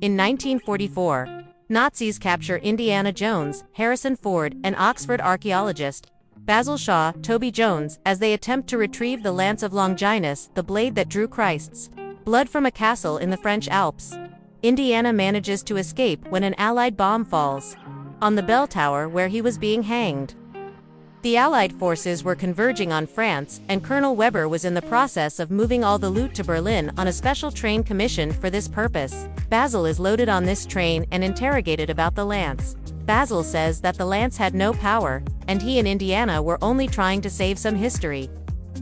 In 1944, Nazis capture Indiana Jones, Harrison Ford, and Oxford archaeologist Basil Shaw, Toby Jones, as they attempt to retrieve the lance of Longinus, the blade that drew Christ's blood from a castle in the French Alps. Indiana manages to escape when an Allied bomb falls on the bell tower where he was being hanged. The Allied forces were converging on France, and Colonel Weber was in the process of moving all the loot to Berlin on a special train commissioned for this purpose. Basil is loaded on this train and interrogated about the lance. Basil says that the lance had no power, and he and Indiana were only trying to save some history.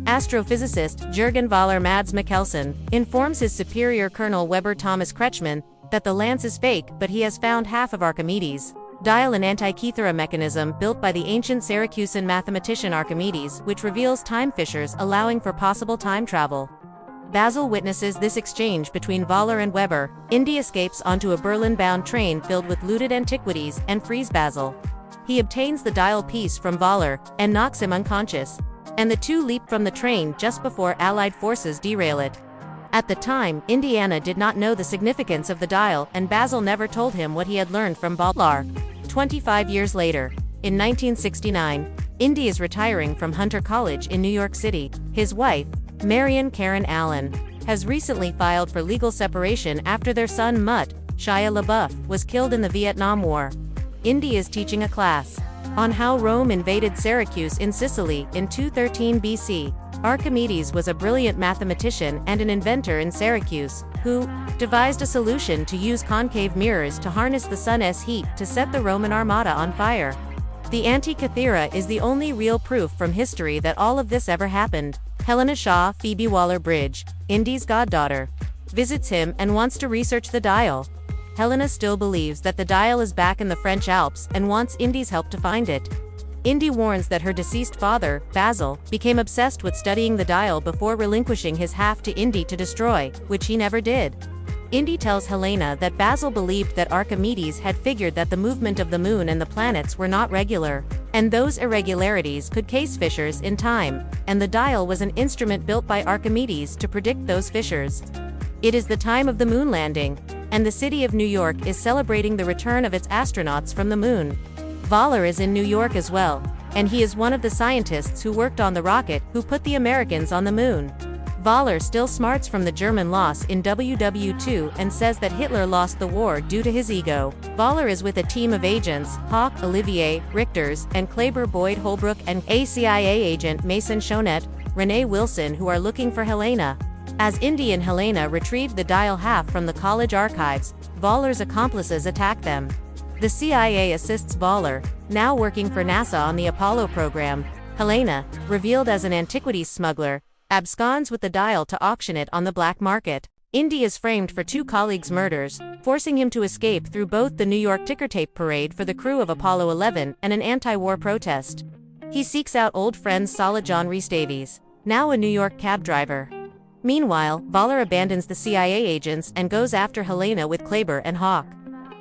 Astrophysicist Jürgen Voller Mads Mikkelsen informs his superior Colonel Weber Thomas Kretschmann that the lance is fake, but he has found half of Archimedes' dial, an Antikythera mechanism built by the ancient Syracusan mathematician Archimedes, which reveals time fissures allowing for possible time travel. Basil witnesses this exchange between Voller and Weber. Indy escapes onto a Berlin-bound train filled with looted antiquities and frees Basil. He obtains the dial piece from Voller and knocks him unconscious, and the two leap from the train just before Allied forces derail it. At the time, Indiana did not know the significance of the dial, and Basil never told him what he had learned from Voller. 25 years later, in 1969, Indy is retiring from Hunter College in New York City. His wife, Marion Karen Allen, has recently filed for legal separation after their son Mutt, Shia LaBeouf, was killed in the Vietnam War. Indy is teaching a class on how Rome invaded Syracuse in Sicily in 213 BC. Archimedes was a brilliant mathematician and an inventor in Syracuse, who devised a solution to use concave mirrors to harness the sun's heat to set the Roman armada on fire. The Antikythera is the only real proof from history that all of this ever happened. Helena Shaw, Phoebe Waller-Bridge, Indy's goddaughter, visits him and wants to research the dial. Helena still believes that the dial is back in the French Alps and wants Indy's help to find it. Indy warns that her deceased father, Basil, became obsessed with studying the dial before relinquishing his half to Indy to destroy, which he never did. Indy tells Helena that Basil believed that Archimedes had figured that the movement of the moon and the planets were not regular, and those irregularities could cause fissures in time, and the dial was an instrument built by Archimedes to predict those fissures. It is the time of the moon landing, and the city of New York is celebrating the return of its astronauts from the moon. Voller is in New York as well, and he is one of the scientists who worked on the rocket who put the Americans on the moon. Voller still smarts from the German loss in WW2 and says that Hitler lost the war due to his ego. Voller is with a team of agents, Hawk, Olivier, Richters, and Kleber Boyd Holbrook, and a CIA agent Mason Chonet, Renee Wilson, who are looking for Helena. As Indy and Helena retrieve the dial half from the college archives, Voller's accomplices attack them. The CIA assists Voller, now working for NASA on the Apollo program. Helena, revealed as an antiquities smuggler, absconds with the dial to auction it on the black market. Indy is framed for two colleagues' murders, forcing him to escape through both the New York ticker tape parade for the crew of Apollo 11 and an anti-war protest. He seeks out old friends Sala John Rhys Davies, now a New York cab driver. Meanwhile, Voller abandons the CIA agents and goes after Helena with Kleber and Hawk.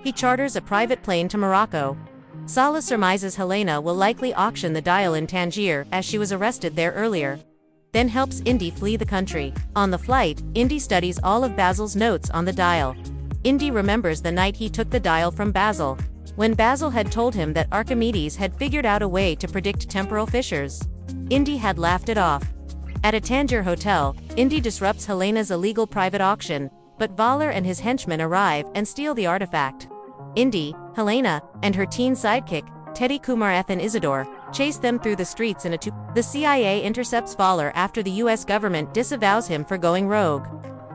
He charters a private plane to Morocco. Sala surmises Helena will likely auction the dial in Tangier, as she was arrested there earlier, then helps Indy flee the country. On the flight, Indy studies all of Basil's notes on the dial. Indy remembers the night he took the dial from Basil, when Basil had told him that Archimedes had figured out a way to predict temporal fissures. Indy had laughed it off. At a Tangier hotel, Indy disrupts Helena's illegal private auction, but Voller and his henchmen arrive and steal the artifact. Indy, Helena, and her teen sidekick, Teddy Kumareth and Isidore, chase them through the streets in a The CIA intercepts Voller after the US government disavows him for going rogue.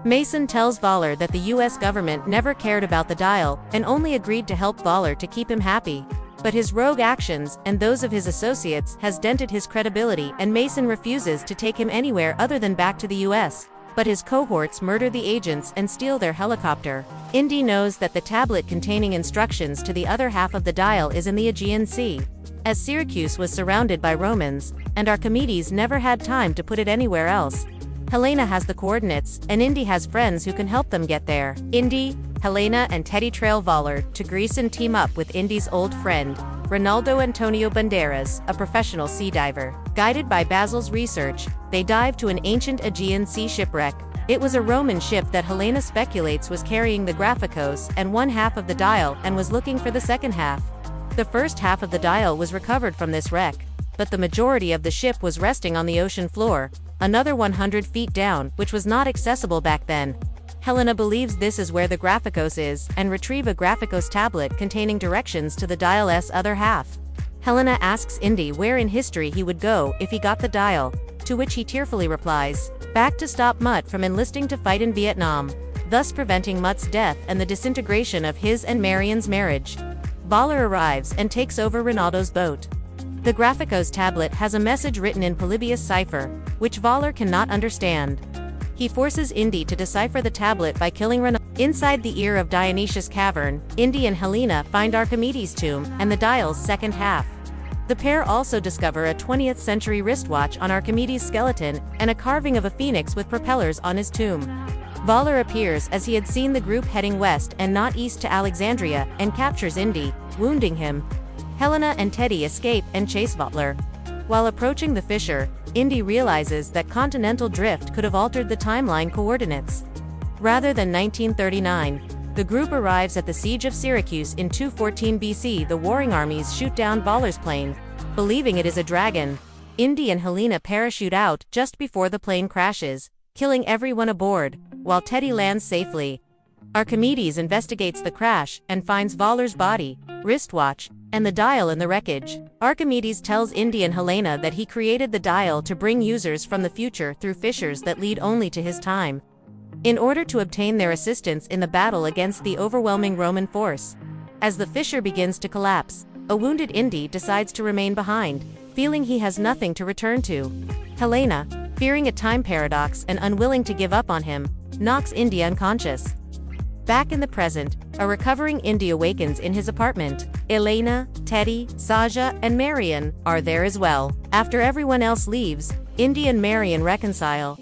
Mason tells Voller that the US government never cared about the dial and only agreed to help Voller to keep him happy. But his rogue actions, and those of his associates, has dented his credibility, and Mason refuses to take him anywhere other than back to the US. But his cohorts murder the agents and steal their helicopter. Indy knows that the tablet containing instructions to the other half of the dial is in the Aegean Sea, as Syracuse was surrounded by Romans, and Archimedes never had time to put it anywhere else. Helena has the coordinates, and Indy has friends who can help them get there. Indy, Helena, and Teddy trail Voller to Greece and team up with Indy's old friend, Ronaldo Antonio Banderas, a professional sea diver. Guided by Basil's research, they dive to an ancient Aegean Sea shipwreck, It was a Roman ship that Helena speculates was carrying the Graphicos and one half of the dial and was looking for the second half. The first half of the dial was recovered from this wreck, but the majority of the ship was resting on the ocean floor, another 100 feet down, which was not accessible back then. Helena believes this is where the Graphicos is, and retrieve a Graphicos tablet containing directions to the dial's other half. Helena asks Indy where in history he would go if he got the dial, to which he tearfully replies, back to stop Mutt from enlisting to fight in Vietnam, thus preventing Mutt's death and the disintegration of his and Marion's marriage. Voller arrives and takes over Ronaldo's boat. The Graphicos tablet has a message written in Polybius cipher, which Voller cannot understand. He forces Indy to decipher the tablet by killing Ronaldo. Inside the ear of Dionysius' cavern, Indy and Helena find Archimedes' tomb and the dial's second half. The pair also discover a 20th century wristwatch on Archimedes' skeleton and a carving of a phoenix with propellers on his tomb. Voller appears as he had seen the group heading west and not east to Alexandria and captures Indy, wounding him. Helena and Teddy escape and chase Voller. While approaching the fissure, Indy realizes that continental drift could have altered the timeline coordinates. Rather than 1939, the group arrives at the siege of Syracuse in 214 BC. The warring armies shoot down Voller's plane, believing it is a dragon. Indy and Helena parachute out just before the plane crashes, killing everyone aboard, while Teddy lands safely. Archimedes investigates the crash and finds Voller's body, wristwatch, and the dial in the wreckage. Archimedes tells Indy and Helena that he created the dial to bring users from the future through fissures that lead only to his time, in order to obtain their assistance in the battle against the overwhelming Roman force. As the fissure begins to collapse, a wounded Indy decides to remain behind, feeling he has nothing to return to. Helena, fearing a time paradox and unwilling to give up on him, knocks Indy unconscious. Back in the present, a recovering Indy awakens in his apartment. Elena, Teddy, Saja, and Marion are there as well. After everyone else leaves, Indy and Marion reconcile,